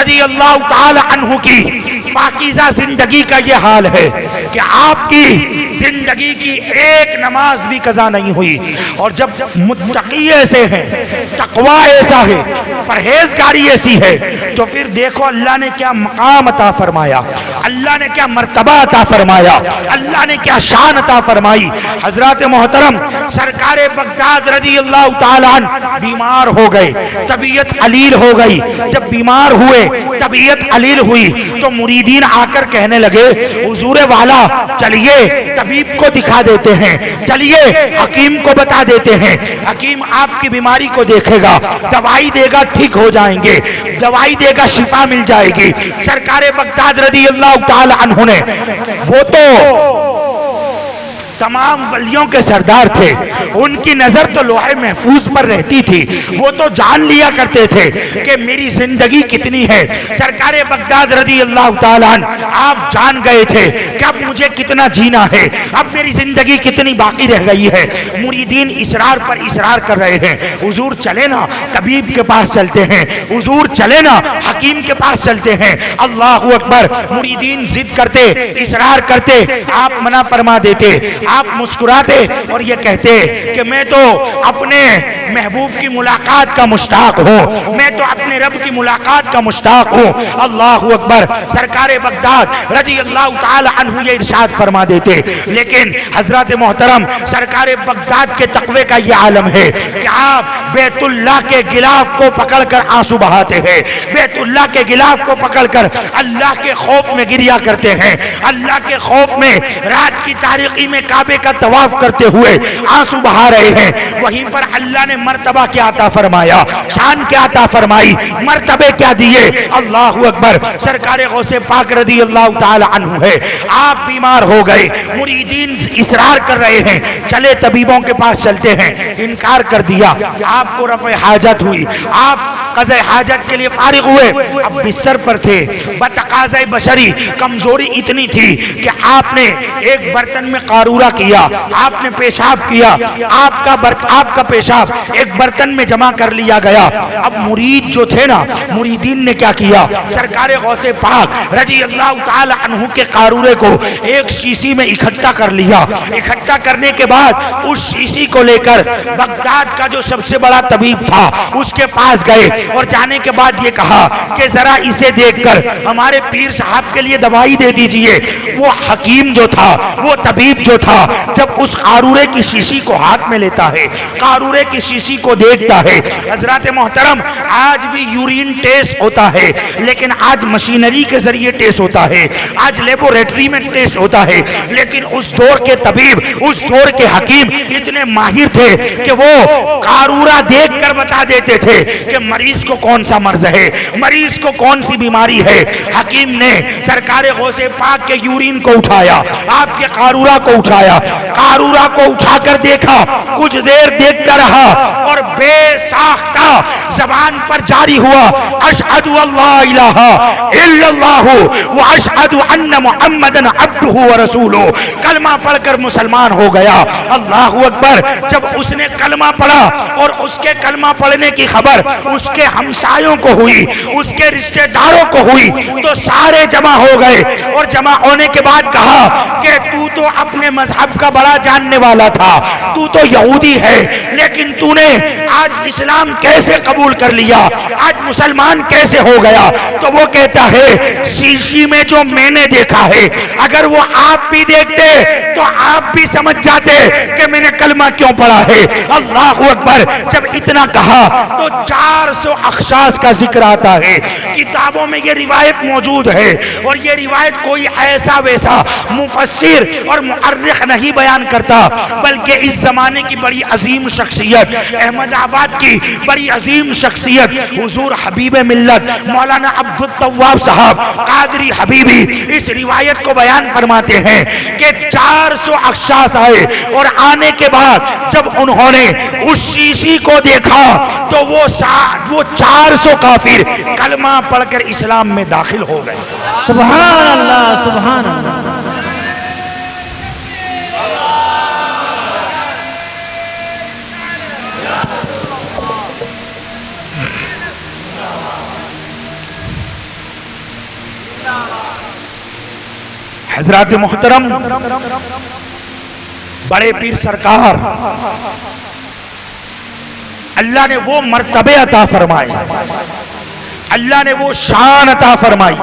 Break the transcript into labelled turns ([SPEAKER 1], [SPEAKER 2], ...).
[SPEAKER 1] رضی اللہ تعالی عنہ کی پاکیزہ زندگی کا یہ حال ہے کہ آپ کی زندگی کی ایک نماز بھی قضا نہیں ہوئی. اور جب متقی ایسے ہیں، تقوی ایسا ہے، پرہیزگاری ایسی ہے، تو پھر دیکھو اللہ نے کیا مقام عطا فرمایا، اللہ نے کیا مرتبہ عطا فرمایا، اللہ نے کیا شان عطا فرمائی. حضرات محترم، سرکار بغداد رضی اللہ تعالیٰ عنہ بیمار ہو گئے، طبیعت علیل ہو گئی. جب بیمار ہوئے، طبیعت علیل ہوئی، تو مریدین آ کر کہنے لگے حضور والا چلیے طبیب کو دکھا دیتے ہیں، چلیے حکیم کو بتا دیتے ہیں، حکیم آپ کی بیماری کو دیکھے گا، دوائی دے گا، ٹھیک ہو جائیں گے، دوائی دے گا، شفا مل جائے گی. سرکار بغداد رضی اللہ تعالی عنہ نے، وہ تو تمام ولیوں کے سردار تھے، ان کی نظر تو لوح محفوظ پر رہتی تھی، وہ تو جان لیا کرتے تھے کہ میری زندگی کتنی ہے. سرکار بغداد رضی اللہ تعالیٰ عنہ آپ جان گئے تھے کہ اب مجھے کتنا جینا ہے، اب میری زندگی کتنی باقی رہ گئی ہے. مریدین اصرار پر اصرار کر رہے ہیں، حضور چلے نا طبیب کے پاس چلتے ہیں، حضور چلے نا حکیم کے پاس چلتے ہیں. اللہ اکبر. مریدین ضد کرتے، اصرار کرتے، آپ منع فرما دیتے، آپ مسکراتے اور یہ کہتے کہ میں تو اپنے محبوب کی ملاقات کا مشتاق ہوں، میں تو اپنے رب کی ملاقات کا مشتاق ہوں. اللہ اکبر. سرکار بغداد رضی اللہ تعالی عنہ یہ ارشاد فرما دیتے. لیکن حضرات محترم، سرکار بغداد کے تقوی کا یہ عالم ہے کہ آپ بیت اللہ کے غلاف کو پکڑ کر آنسو بہاتے ہیں، بیت اللہ کے غلاف کو پکڑ کر اللہ کے خوف میں گریا کرتے ہیں، اللہ کے خوف میں رات کی تاریکی میں کعبے کا طواف کرتے ہوئے آنسو بہا رہے ہیں. وہیں پر اللہ نے مرتبہ کیا عطا فرمایا، شان کیا عطا فرمائی، مرتبے کیا دیے. اللہ اکبر. سرکار غوث پاک رضی اللہ تعالی عنہ ہے، آپ بیمار ہو گئے، مریدین اصرار کر رہے ہیں چلے طبیبوں کے پاس چلتے ہیں، انکار کر دیا. آپ کو رفع حاجت ہوئی، آپ قضاء حاجت کے لیے فارغ ہوئے، اب بستر پر تھے. بتقاضۂ بشری کمزوری اتنی تھی کہ آپ نے ایک برتن میں قارورہ کیا، آپ نے پیشاب کیا، آپ کا پیشاب ایک برتن میں جمع کر لیا گیا. اب مرید جو تھے نا، مریدین نے کیا کیا، سرکار غوث پاک رضی اللہ تعالی عنہ کے قارورے کو ایک شیشی میں اکٹھا کر لیا. اکٹھا کرنے کے بعد اس شیشی کو لے کر بغداد کا جو سب سے بڑا طبیب تھا اس کے پاس گئے، اور جانے کے بعد یہ کہا کہ ذرا اسے دیکھ کر ہمارے پیر صاحب کے لیے دوائی دے دیجئے. وہ حکیم جو تھا، وہ طبیب جو تھا، جب اس قارورے کی شیشی کو ہاتھ میں لیتا ہے، قارورے کی شیشی کو دیکھتا ہے. حضرات محترم، آج بھی یورین ٹیسٹ ہوتا ہے، لیکن آج مشینری کے ذریعے ٹیسٹ ہوتا ہے، آج لیبوریٹری میں ٹیسٹ ہوتا ہے. لیکن اس دور کے طبیب، اس دور کے حکیم اتنے ماہر تھے کہ وہ قارورہ دیکھ کر بتا دیتے تھے کہ مریض کو کون سا مرض ہے، مریض کو کون سی بیماری ہے. حکیم نے سرکار غوث پاک کے یورین کو اٹھایا، آپ کے قارورہ کو اٹھایا، قارورہ کو اٹھا کر دیکھا، کچھ دیر دیکھتا رہا اور بے ساختہ زبان پر جاری ہوا اشہد اللہ الہ الا اللہ و اشہد ان محمدن عبدہ و رسولہ. کلمہ پڑھ کر مسلمان ہو گیا. اللہ اکبر. جب اس نے کلمہ پڑھا اور اس کے کلمہ پڑھنے کی خبر اس کے ہمسایوں کو ہوئی، اس کے رشتہ داروں کو ہوئی، تو سارے جمع ہو گئے. اور جمع ہونے کے بعد کہا کہ تو اپنے مذہب کا بڑا جاننے والا تھا، تو یہودی ہے، لیکن تو نے آج اسلام کیسے قبول کر لیا، آج مسلمان کیسے ہو گیا؟ تو وہ کہتا ہے شیشی میں جو میں نے دیکھا ہے، اگر وہ آپ بھی دیکھتے تو آپ بھی سمجھ جاتے کہ میں نے کلمہ کیوں پڑھا ہے. اللہ اکبر. جب اتنا کہا تو 400 اخشاص کا ذکر آتا ہے، کتابوں میں یہ روایت موجود ہے. اور یہ روایت کوئی ایسا ویسا مفسر اور مؤرخ نہیں بیان کرتا، بلکہ اس زمانے کی بڑی عظیم شخصیت، احمد آباد کی بڑی عظیم شخصیت حضور حبیب ملت مولانا عبدالتواب صاحب قادری حبیبی اس روایت کو بیان فرماتے ہیں کہ 400 اخشاص آئے، اور آنے کے بعد جب انہوں نے اس شیشی کو دیکھا تو وہ 400 کافر کلمہ پڑھ کر اسلام میں داخل ہو گئے.
[SPEAKER 2] سبحان اللہ، سبحان اللہ.
[SPEAKER 1] حضرات محترم، بڑے پیر سرکار اللہ نے وہ مرتبے عطا فرمائے، اللہ نے وہ شان عطا فرمائی